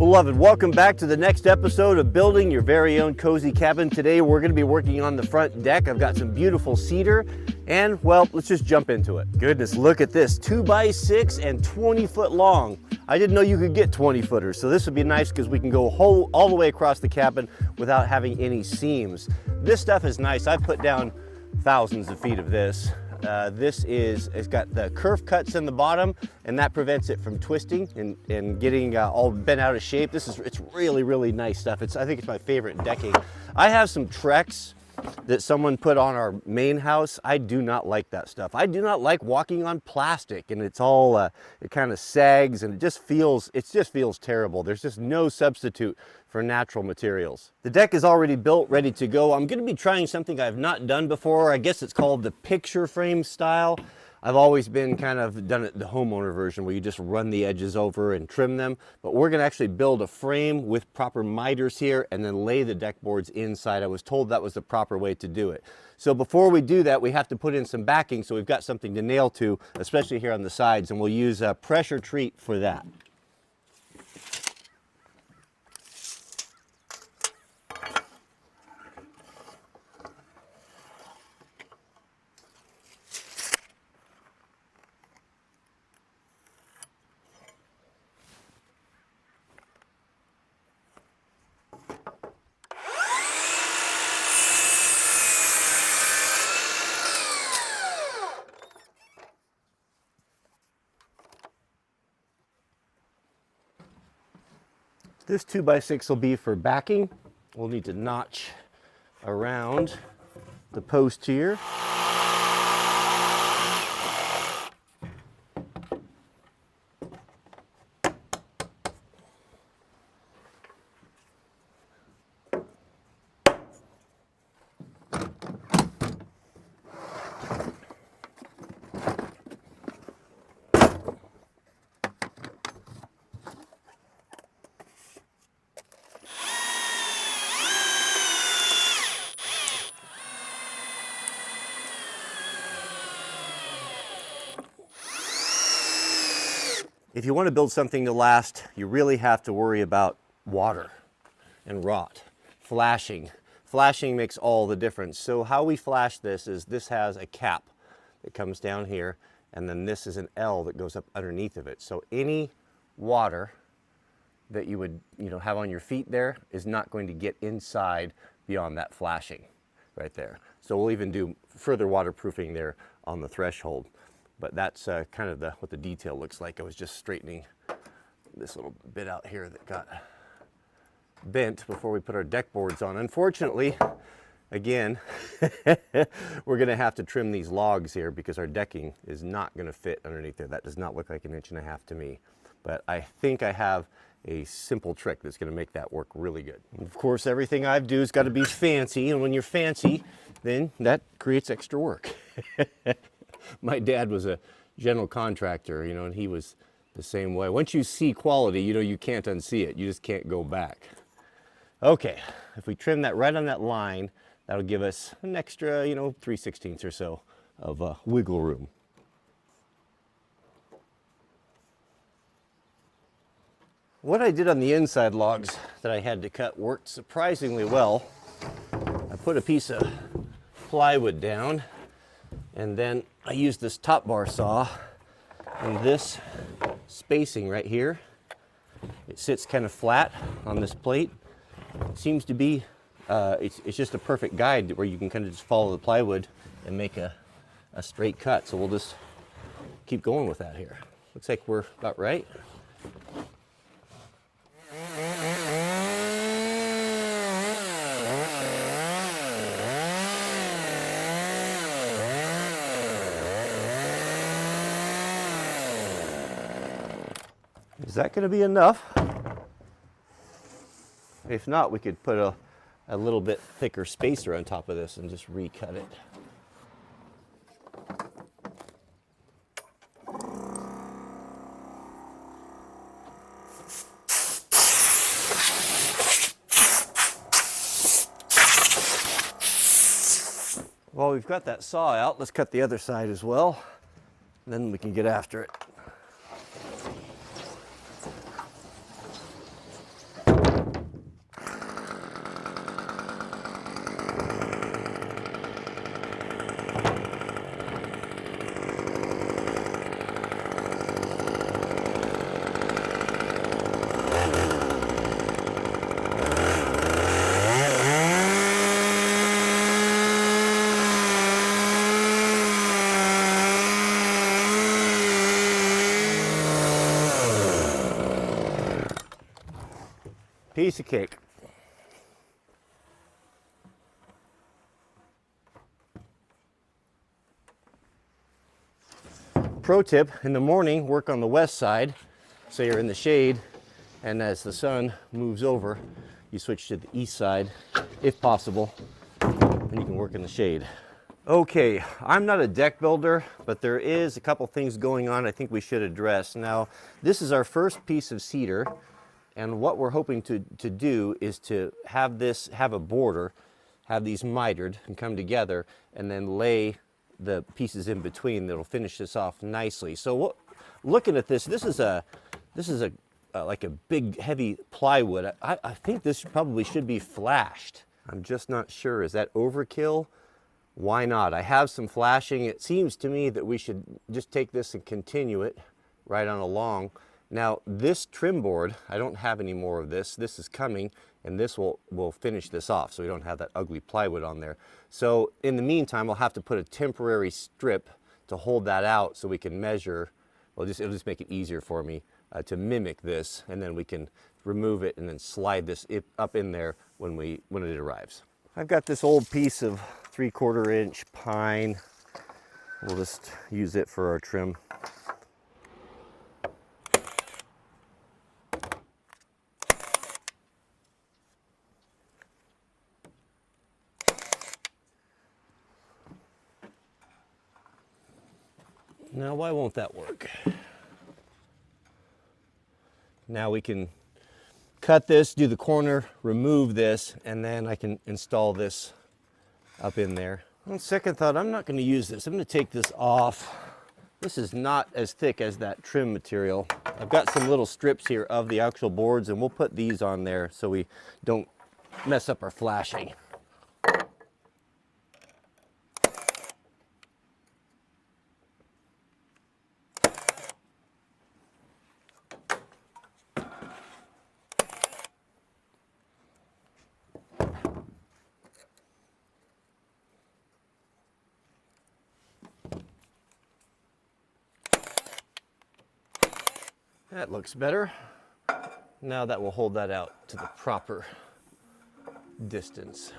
Beloved, welcome back to the next episode of Building Your Very Own Cozy Cabin. Today we're going to be working on the front deck. I've got some beautiful cedar and, well, let's just jump into it. Goodness, look at this, 2x6 and 20 foot long. I didn't know you could get 20 footers, so this would be nice because we can go all the way across the cabin without having any seams. This stuff is nice. I've put down thousands of feet of this. It's got the curve cuts in the bottom, and that prevents it from twisting and getting all bent out of shape. It's really, really nice stuff. I think it's my favorite decking. I have some Trex that someone put on our main house. I do not like that stuff. I do not like walking on plastic, and it's all it kind of sags, and it just feels terrible. There's just no substitute for natural materials. The deck is already built, ready to go. I'm going to be trying something I've not done before. I guess it's called the picture frame style. I've always been kind of done it the homeowner version where you just run the edges over and trim them, but we're going to actually build a frame with proper miters here and then lay the deck boards inside. I was told that was the proper way to do it. So before we do that, we have to put in some backing so we've got something to nail to, especially here on the sides, and we'll use a pressure treat for that. This 2x6 will be for backing. We'll need to notch around the post here. If you want to build something to last, you really have to worry about water and rot, flashing. Flashing makes all the difference. So how we flash this is this has a cap that comes down here, and then this is an L that goes up underneath of it. So any water that you would have on your feet there is not going to get inside beyond that flashing right there. So we'll even do further waterproofing there on the threshold. But that's kind of what the detail looks like. I was just straightening this little bit out here that got bent before we put our deck boards on. Unfortunately, again, we're going to have to trim these logs here because our decking is not going to fit underneath there. That does not look like 1.5 inches to me. But I think I have a simple trick that's going to make that work really good. And of course, everything I do has got to be fancy, and when you're fancy, then that creates extra work. My dad was a general contractor, and he was the same way. Once you see quality, you can't unsee it. You just can't go back. Okay, if we trim that right on that line, that'll give us an extra, 3/16 or so of wiggle room. What I did on the inside logs that I had to cut worked surprisingly well. I put a piece of plywood down, and then I used this top bar saw, and this spacing right here, it sits kind of flat on this plate. It seems to be, it's just a perfect guide where you can kind of just follow the plywood and make a straight cut. So we'll just keep going with that here. Looks like we're about right. Is that going to be enough? If not, we could put a little bit thicker spacer on top of this and just recut it. Well, we've got that saw out. Let's cut the other side as well. And then we can get after it. Piece of cake. Pro tip, in the morning, work on the west side, so you're in the shade, and as the sun moves over, you switch to the east side, if possible, and you can work in the shade. Okay, I'm not a deck builder, but there is a couple things going on I think we should address. Now, this is our first piece of cedar, and what we're hoping to do is to have a border, have these mitered and come together, and then lay the pieces in between that'll finish this off nicely. So looking at this is like a big heavy plywood. I think this probably should be flashed. I'm just not sure. Is that overkill? Why not? I have some flashing. It seems to me that we should just take this and continue it right on along. Now this trim board, I don't have any more of this. This is coming, and this will finish this off so we don't have that ugly plywood on there. So in the meantime, I'll have to put a temporary strip to hold that out so we can measure. Well, it'll just make it easier for me to mimic this, and then we can remove it and then slide this up in there when it arrives. I've got this old piece of 3/4 inch pine. We'll just use it for our trim. Now, why won't that work? Now we can cut this, do the corner, remove this, and then I can install this up in there. On second thought, I'm not going to use this. I'm going to take this off. This is not as thick as that trim material. I've got some little strips here of the actual boards, and we'll put these on there so we don't mess up our flashing. That looks better. Now that will hold that out to the proper distance.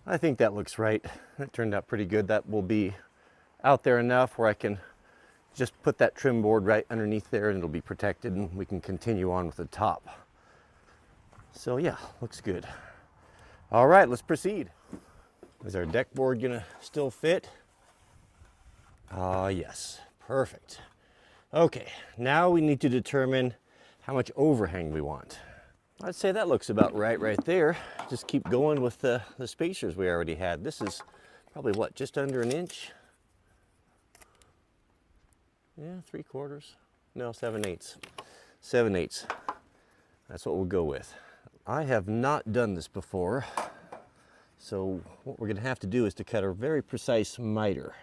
I think that looks right. That turned out pretty good. That will be out there enough where I can just put that trim board right underneath there and it'll be protected and we can continue on with the top. So yeah, looks good. All right, let's proceed. Is our deck board gonna still fit? Ah, yes, perfect. Okay, now we need to determine how much overhang we want. I'd say that looks about right there. Just keep going with the spacers we already had. This is probably what, just under an inch? Yeah, 3/4. No, 7/8. 7/8. That's what we'll go with. I have not done this before, so what we're gonna have to do is to cut a very precise miter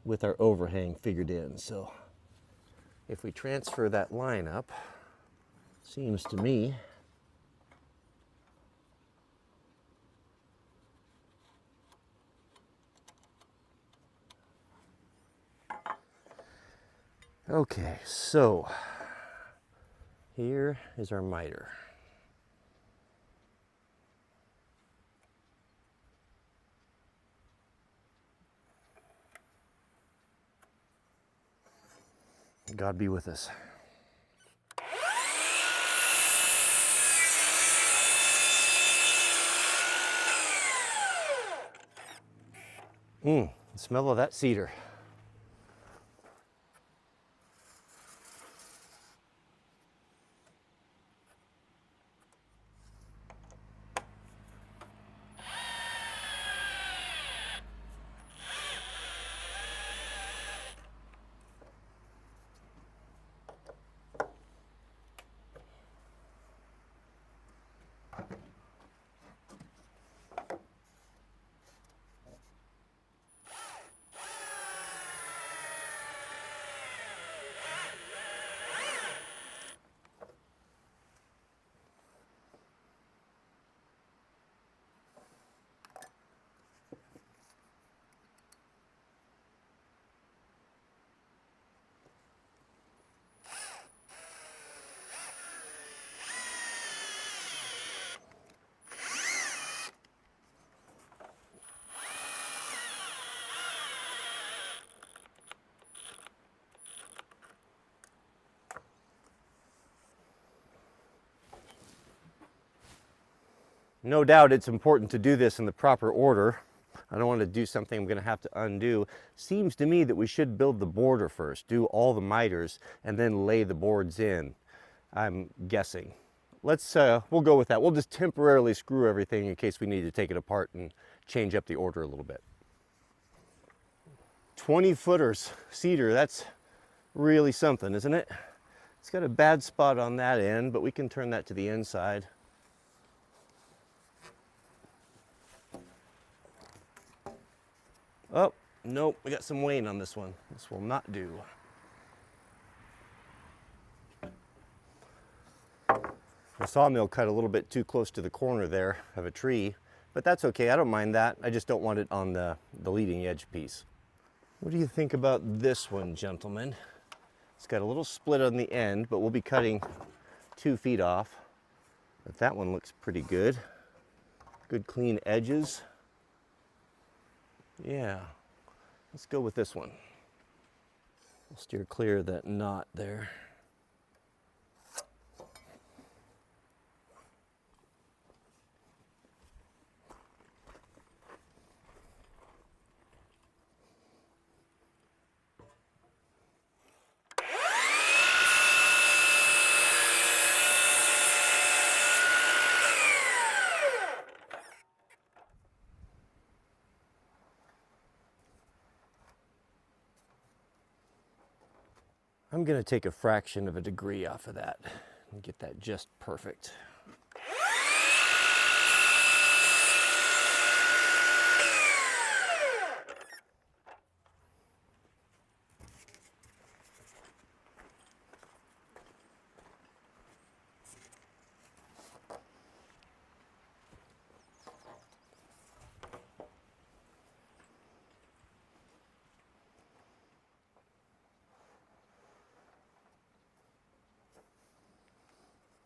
with our overhang figured in. So if we transfer that line up, seems to me okay, so here is our miter. God be with us. The smell of that cedar. No doubt it's important to do this in the proper order. I don't want to do something I'm going to have to undo. Seems to me that we should build the border first, do all the miters, and then lay the boards in. I'm guessing. We'll go with that. We'll just temporarily screw everything in case we need to take it apart and change up the order a little bit. 20 footers cedar, that's really something, isn't it? It's got a bad spot on that end, but we can turn that to the inside. Oh, nope, we got some wane on this one. This will not do. The sawmill cut a little bit too close to the corner there of a tree, but that's okay, I don't mind that. I just don't want it on the leading edge piece. What do you think about this one, gentlemen? It's got a little split on the end, but we'll be cutting 2 feet off. But that one looks pretty good. Good clean edges. Yeah, let's go with this one. We'll steer clear of that knot there. I'm going to take a fraction of a degree off of that and get that just perfect.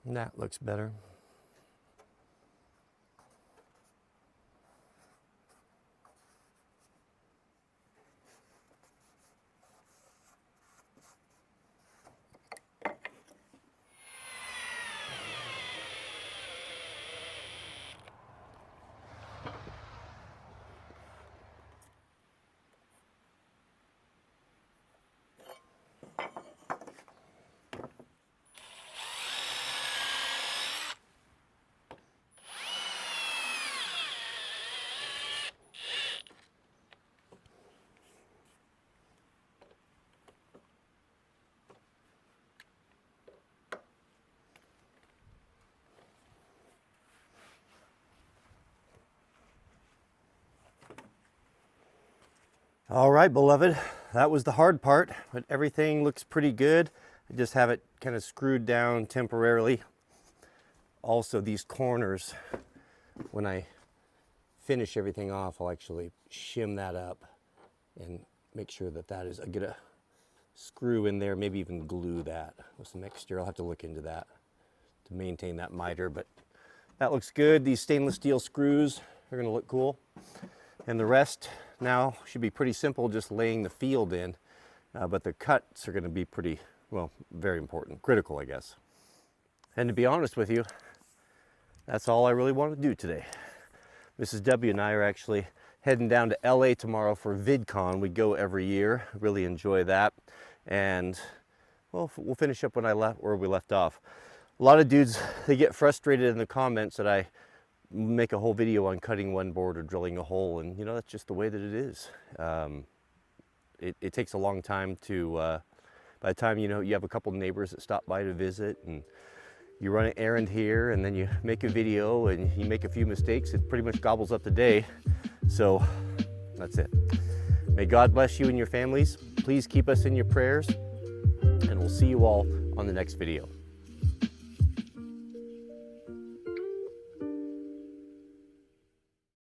That looks better. All right, beloved, that was the hard part, but everything looks pretty good. I just have it kind of screwed down temporarily. Also, these corners, when I finish everything off, I'll actually shim that up and make sure that that is, I get a screw in there, maybe even glue that with some mixture. I'll have to look into that to maintain that miter, but that looks good. These stainless steel screws are gonna look cool. And the rest now should be pretty simple, just laying the field in, but the cuts are gonna be pretty, well, very important, critical, I guess. And to be honest with you, that's all I really want to do today. Mrs. W and I are actually heading down to LA tomorrow for VidCon. We go every year, really enjoy that. And well, we'll finish up where we left off. A lot of dudes, they get frustrated in the comments that I make a whole video on cutting one board or drilling a hole, and you know, that's just the way that it is. It takes a long time to, by the time you have a couple neighbors that stop by to visit, and you run an errand here, and then you make a video and you make a few mistakes, it pretty much gobbles up the day. So that's it. May God bless you and your families. Please keep us in your prayers, and we'll see you all on the next video.